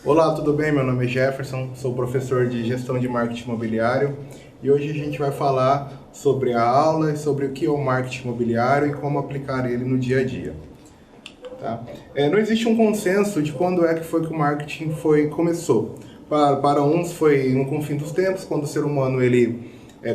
Olá, tudo bem? Meu nome é Jefferson, sou professor de Gestão de Marketing Imobiliário e hoje a gente vai falar sobre a aula e sobre o que é o marketing imobiliário e como aplicar ele no dia a dia. Tá? Não existe um consenso de quando é que foi que o marketing começou. Para uns foi no confim dos tempos, quando o ser humano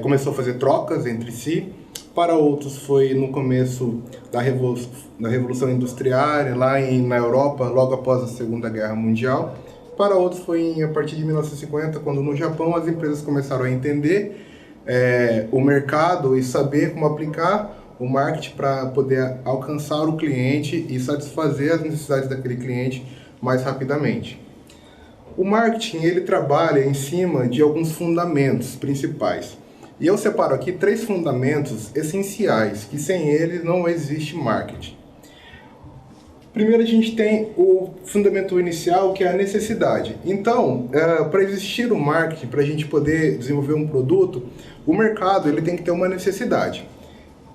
começou a fazer trocas entre si. Para outros foi no começo da Revolução Industrial, na Europa, logo após a Segunda Guerra Mundial. Para outros foi a partir de 1950, quando no Japão as empresas começaram a entender o mercado e saber como aplicar o marketing para poder alcançar o cliente e satisfazer as necessidades daquele cliente mais rapidamente. O marketing ele trabalha em cima de alguns fundamentos principais. E eu separo aqui 3 fundamentos essenciais, que sem eles não existe marketing. Primeiro a gente tem o fundamento inicial, que é a necessidade. Então, para existir o marketing, para a gente poder desenvolver um produto, o mercado ele tem que ter uma necessidade.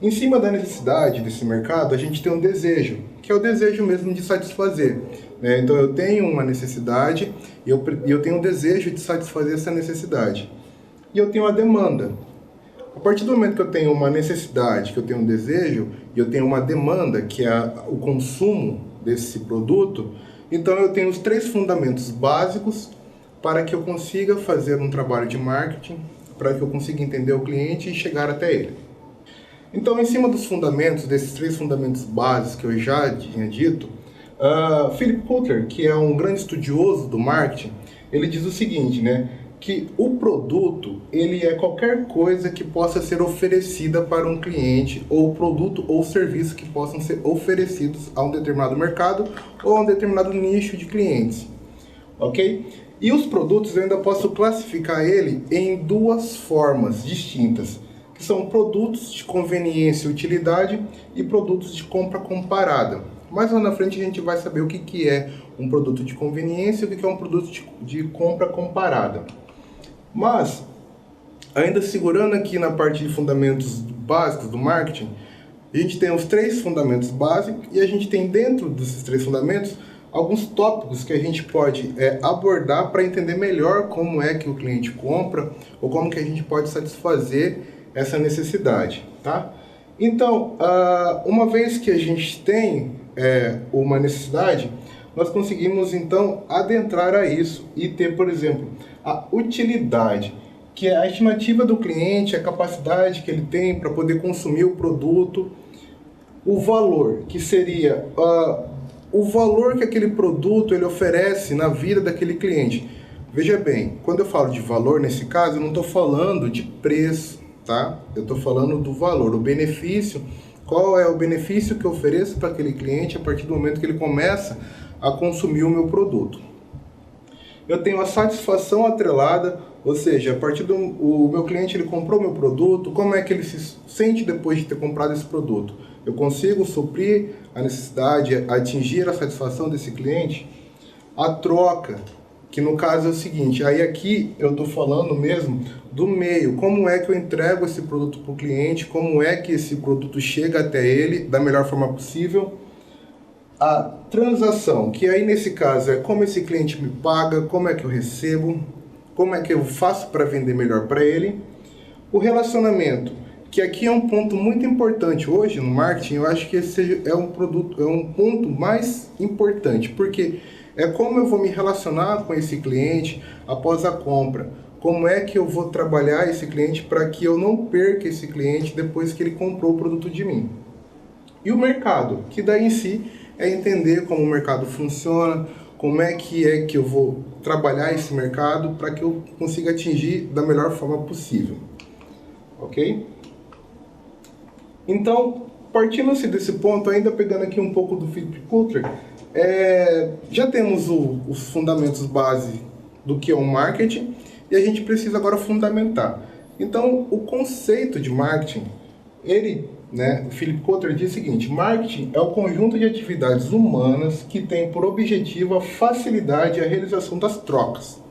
Em cima da necessidade desse mercado, a gente tem um desejo, que é o desejo mesmo de satisfazer. Né? Então eu tenho uma necessidade e eu tenho um desejo de satisfazer essa necessidade. E eu tenho a demanda. A partir do momento que eu tenho uma necessidade, que eu tenho um desejo, e eu tenho uma demanda, que é o consumo desse produto, então eu tenho os 3 fundamentos básicos para que eu consiga fazer um trabalho de marketing, para que eu consiga entender o cliente e chegar até ele. Então, em cima dos fundamentos, desses 3 fundamentos básicos que eu já tinha dito, Philip Kotler, que é um grande estudioso do marketing, ele diz o seguinte, né? Que o produto ele é qualquer coisa que possa ser oferecida para um cliente, ou produto ou serviço que possam ser oferecidos a um determinado mercado ou a um determinado nicho de clientes, ok? E os produtos eu ainda posso classificar ele em 2 formas distintas, que são produtos de conveniência e utilidade e produtos de compra comparada. Mais lá na frente a gente vai saber o que é um produto de conveniência e o que é um produto de compra comparada. Mas, ainda segurando aqui na parte de fundamentos básicos do marketing, a gente tem os 3 fundamentos básicos e a gente tem dentro desses 3 fundamentos alguns tópicos que a gente pode abordar para entender melhor como é que o cliente compra ou como que a gente pode satisfazer essa necessidade, tá? Então, uma vez que a gente tem uma necessidade, nós conseguimos então adentrar a isso e ter, por exemplo, a utilidade, que é a estimativa do cliente, a capacidade que ele tem para poder consumir o produto, o valor, que seria o valor que aquele produto ele oferece na vida daquele cliente. Veja bem, quando eu falo de valor, nesse caso, eu não estou falando de preço, tá? Eu estou falando do valor, o benefício, qual é o benefício que eu ofereço para aquele cliente a partir do momento que ele começa a consumir o meu produto. Eu tenho a satisfação atrelada, ou seja, a partir do meu cliente ele comprou meu produto, como é que ele se sente depois de ter comprado esse produto? Eu consigo suprir a necessidade, atingir a satisfação desse cliente? A troca, que no caso é o seguinte, aí aqui eu estou falando mesmo do meio, como é que eu entrego esse produto para o cliente, como é que esse produto chega até ele da melhor forma possível. A transação, que aí nesse caso é como esse cliente me paga, como é que eu recebo, como é que eu faço para vender melhor para ele. O relacionamento, que aqui é um ponto muito importante hoje no marketing, eu acho que esse é um ponto mais importante, porque é como eu vou me relacionar com esse cliente após a compra. Como é que eu vou trabalhar esse cliente para que eu não perca esse cliente depois que ele comprou o produto de mim. E o mercado, que daí em si é entender como o mercado funciona, como é que eu vou trabalhar esse mercado para que eu consiga atingir da melhor forma possível. Ok? Então, partindo-se desse ponto, ainda pegando aqui um pouco do Philip Kotler, já temos os fundamentos base do que é o marketing e a gente precisa agora fundamentar. Então, o conceito de marketing, o Philip Kotler diz o seguinte: marketing é o conjunto de atividades humanas que tem por objetivo a facilidade e a realização das trocas.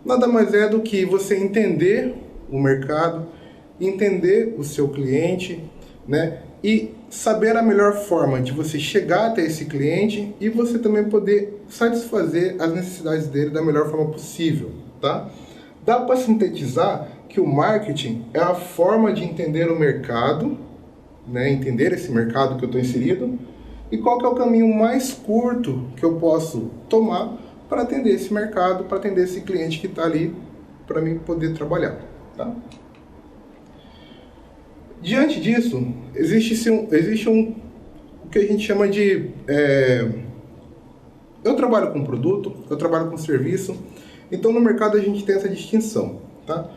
Nada mais é do que você entender o mercado, entender o seu cliente, né, e saber a melhor forma de você chegar até esse cliente e você também poder satisfazer as necessidades dele da melhor forma possível, tá? Dá para sintetizar que o marketing é a forma de entender o mercado, né? Entender esse mercado que eu estou inserido e qual que é o caminho mais curto que eu posso tomar para atender esse mercado, para atender esse cliente que está ali para mim poder trabalhar, tá? Diante disso, existe o que a gente chama de... eu trabalho com produto, eu trabalho com serviço, então no mercado a gente tem essa distinção, tá?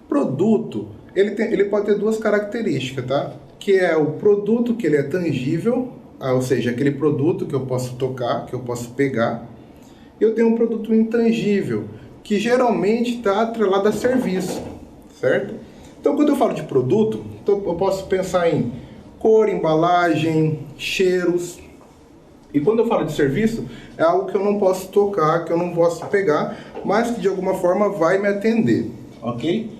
Produto, ele pode ter duas características, tá? Que é o produto que ele é tangível, ou seja, aquele produto que eu posso tocar, que eu posso pegar. E eu tenho um produto intangível, que geralmente está atrelado a serviço, certo? Então, quando eu falo de produto, então eu posso pensar em cor, embalagem, cheiros. E quando eu falo de serviço, é algo que eu não posso tocar, que eu não posso pegar, mas que de alguma forma vai me atender, ok?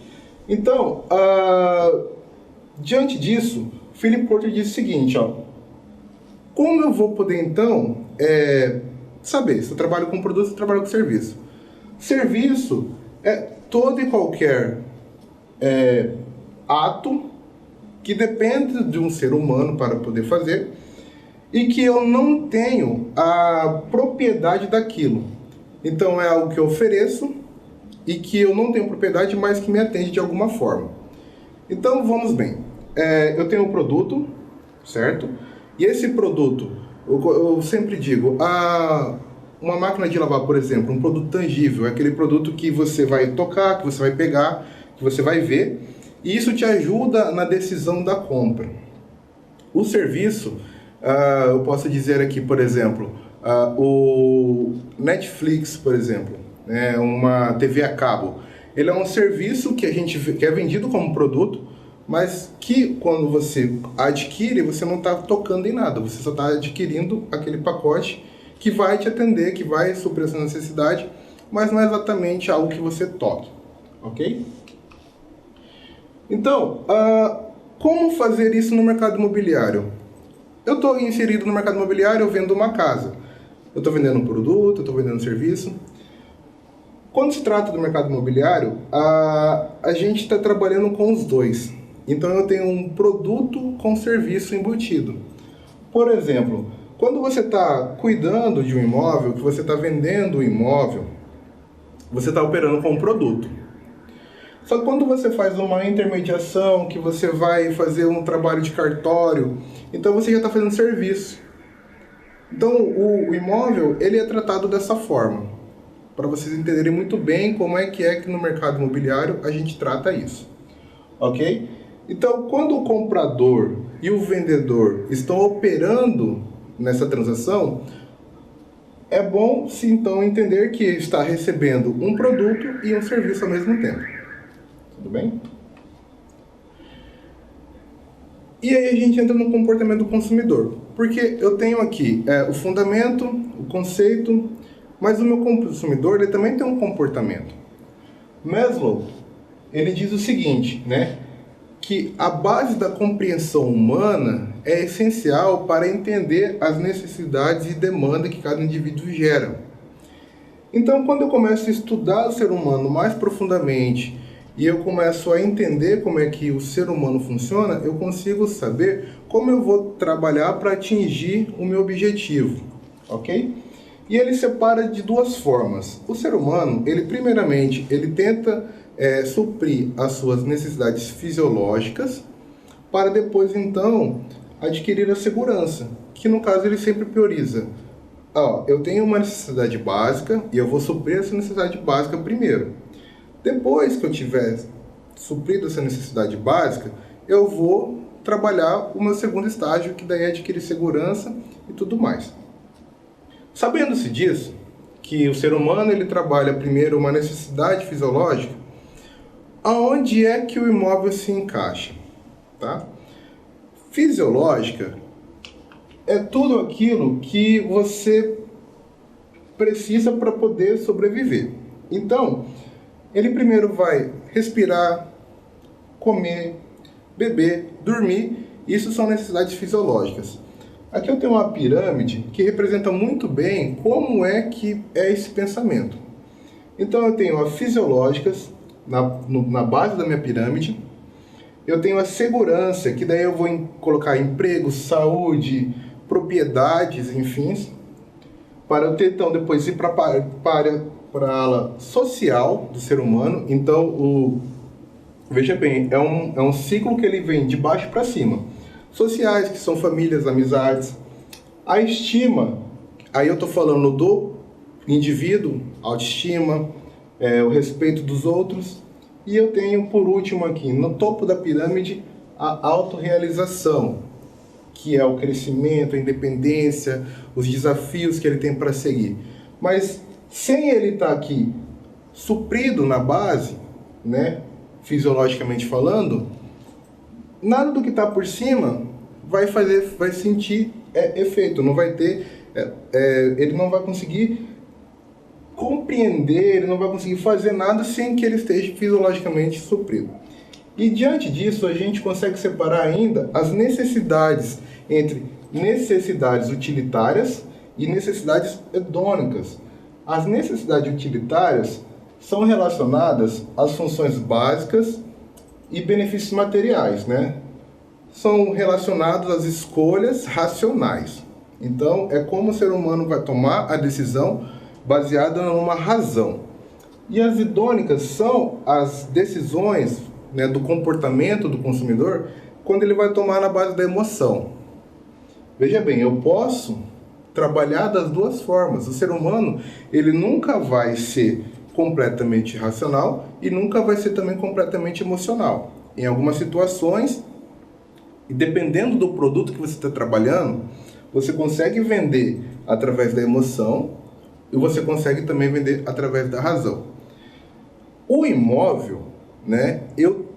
Então, diante disso, Philip Kotler diz o seguinte, ó, como eu vou poder então saber se eu trabalho com produto ou se eu trabalho com serviço? Serviço é todo e qualquer ato que depende de um ser humano para poder fazer e que eu não tenho a propriedade daquilo. Então é algo que eu ofereço e que eu não tenho propriedade, mas que me atende de alguma forma. Então vamos bem, eu tenho um produto, certo? E esse produto, eu sempre digo, uma máquina de lavar, por exemplo, um produto tangível, é aquele produto que você vai tocar, que você vai pegar, que você vai ver, e isso te ajuda na decisão da compra. O serviço, eu posso dizer aqui, por exemplo, o Netflix, por exemplo, uma TV a cabo. Ele é um serviço que é vendido como produto, mas que quando você adquire, você não está tocando em nada, você só está adquirindo aquele pacote que vai te atender, que vai suprir essa necessidade, mas não é exatamente algo que você toque, ok? Então, como fazer isso no mercado imobiliário? Eu estou inserido no mercado imobiliário, eu vendo uma casa. Eu estou vendendo um produto, eu estou vendendo um serviço. Quando se trata do mercado imobiliário, a gente está trabalhando com os dois. Então eu tenho um produto com serviço embutido. Por exemplo, quando você está cuidando de um imóvel, que você está vendendo o imóvel, você está operando com um produto. Só que quando você faz uma intermediação, que você vai fazer um trabalho de cartório, então você já está fazendo serviço. Então o imóvel ele é tratado dessa forma, para vocês entenderem muito bem como é que no mercado imobiliário a gente trata isso, ok? Então quando o comprador e o vendedor estão operando nessa transação, é bom se então entender que está recebendo um produto e um serviço ao mesmo tempo. Tudo bem? E aí a gente entra no comportamento do consumidor. Porque eu tenho aqui o fundamento, o conceito, mas o meu consumidor ele também tem um comportamento. Maslow, ele diz o seguinte, né? Que a base da compreensão humana é essencial para entender as necessidades e demandas que cada indivíduo gera. Então, quando eu começo a estudar o ser humano mais profundamente e eu começo a entender como é que o ser humano funciona, eu consigo saber como eu vou trabalhar para atingir o meu objetivo, ok? E ele separa de duas formas. O ser humano, ele primeiramente, ele tenta suprir as suas necessidades fisiológicas para depois, então, adquirir a segurança, que no caso ele sempre prioriza. Eu tenho uma necessidade básica e eu vou suprir essa necessidade básica primeiro. Depois que eu tiver suprido essa necessidade básica, eu vou trabalhar o meu segundo estágio, que daí é adquirir segurança e tudo mais. Sabendo-se disso, que o ser humano ele trabalha primeiro uma necessidade fisiológica, aonde é que o imóvel se encaixa? Tá? Fisiológica é tudo aquilo que você precisa para poder sobreviver. Então, ele primeiro vai respirar, comer, beber, dormir Isso são necessidades fisiológicas. Aqui eu tenho uma pirâmide que representa muito bem como é que é esse pensamento. Então eu tenho as fisiológicas na base da minha pirâmide, eu tenho a segurança, que daí eu vou colocar emprego, saúde, propriedades, enfim, para eu ter então depois ir para a ala social do ser humano. Então, veja bem, é um ciclo que ele vem de baixo para cima. Sociais, que são famílias, amizades. A estima, aí eu estou falando do indivíduo, autoestima, o respeito dos outros. E eu tenho, por último aqui, no topo da pirâmide, a autorrealização, que é o crescimento, a independência, os desafios que ele tem para seguir. Mas sem ele estar aqui suprido na base, né, fisiologicamente falando, nada do que está por cima vai sentir efeito, não vai ter, ele não vai conseguir compreender, ele não vai conseguir fazer nada sem que ele esteja fisiologicamente suprido. E diante disso, a gente consegue separar ainda as necessidades entre necessidades utilitárias e necessidades hedônicas. As necessidades utilitárias são relacionadas às funções básicas e benefícios materiais, né? São relacionados às escolhas racionais. Então, é como o ser humano vai tomar a decisão baseada numa razão. E as hedônicas são as decisões, né, do comportamento do consumidor quando ele vai tomar na base da emoção. Veja bem, eu posso trabalhar das duas formas. O ser humano, ele nunca vai ser completamente racional e nunca vai ser também completamente emocional. Em algumas situações, e dependendo do produto que você está trabalhando, você consegue vender através da emoção e você consegue também vender através da razão. O imóvel, né,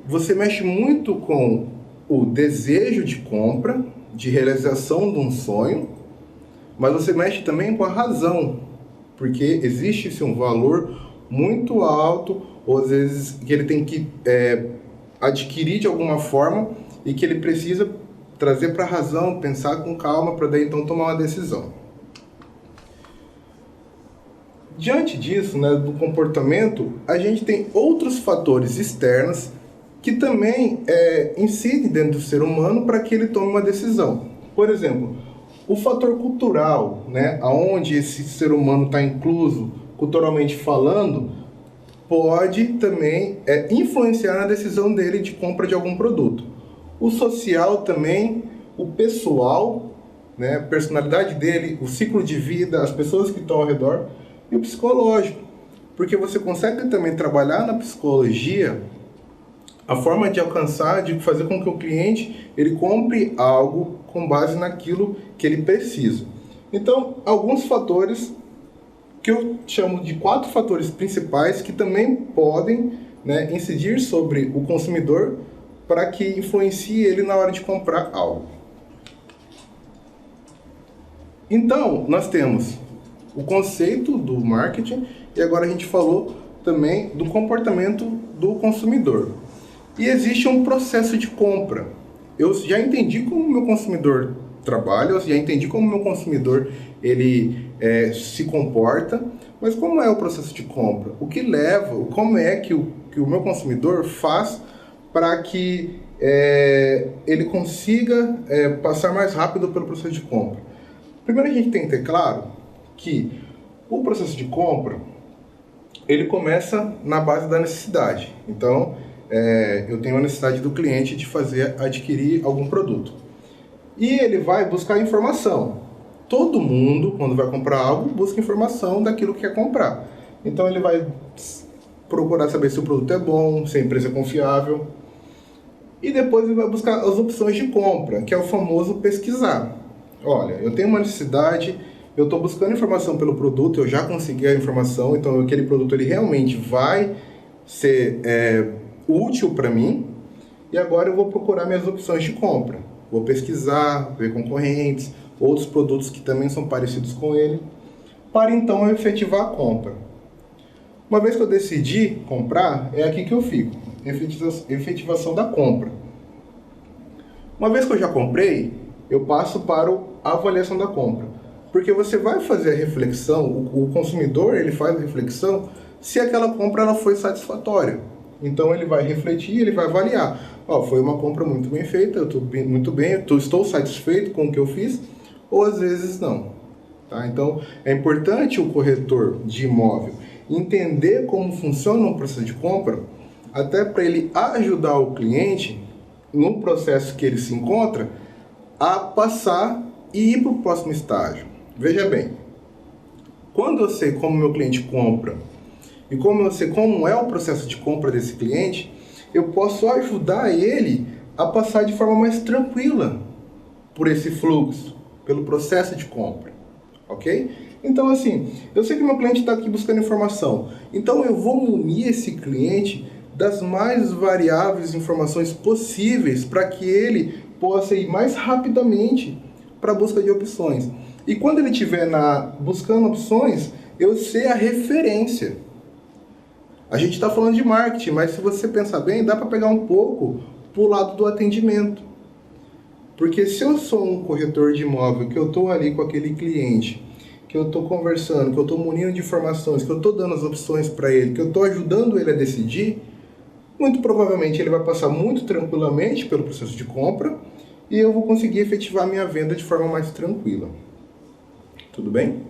você mexe muito com o desejo de compra, de realização de um sonho, mas você mexe também com a razão, porque existe um valor muito alto, ou às vezes que ele tem que adquirir de alguma forma e que ele precisa trazer para a razão, pensar com calma para daí então tomar uma decisão. Diante disso, né, do comportamento, a gente tem outros fatores externos que também incidem dentro do ser humano para que ele tome uma decisão. Por exemplo, o fator cultural, né, aonde esse ser humano está incluso culturalmente falando, pode também influenciar na decisão dele de compra de algum produto. O social também, o pessoal, né, a personalidade dele, o ciclo de vida, as pessoas que estão ao redor, e o psicológico, porque você consegue também trabalhar na psicologia a forma de alcançar, de fazer com que o cliente ele compre algo com base naquilo que ele precisa. Então, alguns fatores que eu chamo de 4 fatores principais que também podem, né, incidir sobre o consumidor para que influencie ele na hora de comprar algo. Então, nós temos o conceito do marketing e agora a gente falou também do comportamento do consumidor. E existe um processo de compra. Eu já entendi como o meu consumidor trabalha, eu já entendi como o meu consumidor ele se comporta, mas como é o processo de compra? O que leva, como é que o meu consumidor faz para que ele consiga passar mais rápido pelo processo de compra? Primeiro a gente tem que ter claro que o processo de compra ele começa na base da necessidade. Então, eu tenho a necessidade do cliente de adquirir algum produto. E ele vai buscar informação. Todo mundo, quando vai comprar algo, busca informação daquilo que quer comprar. Então ele vai procurar saber se o produto é bom, se a empresa é confiável. E depois ele vai buscar as opções de compra, que é o famoso pesquisar. Olha, eu tenho uma necessidade, eu estou buscando informação pelo produto, eu já consegui a informação, então aquele produto ele realmente vai ser útil para mim, e agora eu vou procurar minhas opções de compra. Vou pesquisar, ver concorrentes, outros produtos que também são parecidos com ele, para então eu efetivar a compra. Uma vez que eu decidi comprar, é aqui que eu fico, efetivação da compra. Uma vez que eu já comprei, eu passo para a avaliação da compra. Porque você vai fazer a reflexão, o consumidor ele faz a reflexão se aquela compra ela foi satisfatória. Então ele vai refletir, ele vai avaliar. Foi uma compra muito bem feita, eu estou muito bem, estou satisfeito com o que eu fiz, ou às vezes não. Tá? Então é importante o corretor de imóvel entender como funciona o processo de compra, até para ele ajudar o cliente no processo que ele se encontra a passar e ir para o próximo estágio. Veja bem, quando eu sei como meu cliente compra e como eu sei como é o processo de compra desse cliente, eu posso ajudar ele a passar de forma mais tranquila por esse fluxo, pelo processo de compra, ok? Então assim, eu sei que meu cliente está aqui buscando informação, então eu vou munir esse cliente das mais variáveis informações possíveis para que ele possa ir mais rapidamente para a busca de opções. E quando ele estiver buscando opções, eu sei a referência. A gente está falando de marketing, mas se você pensar bem, dá para pegar um pouco para o lado do atendimento. Porque se eu sou um corretor de imóvel, que eu estou ali com aquele cliente, que eu estou conversando, que eu estou munindo de informações, que eu estou dando as opções para ele, que eu estou ajudando ele a decidir, muito provavelmente ele vai passar muito tranquilamente pelo processo de compra e eu vou conseguir efetivar minha venda de forma mais tranquila. Tudo bem?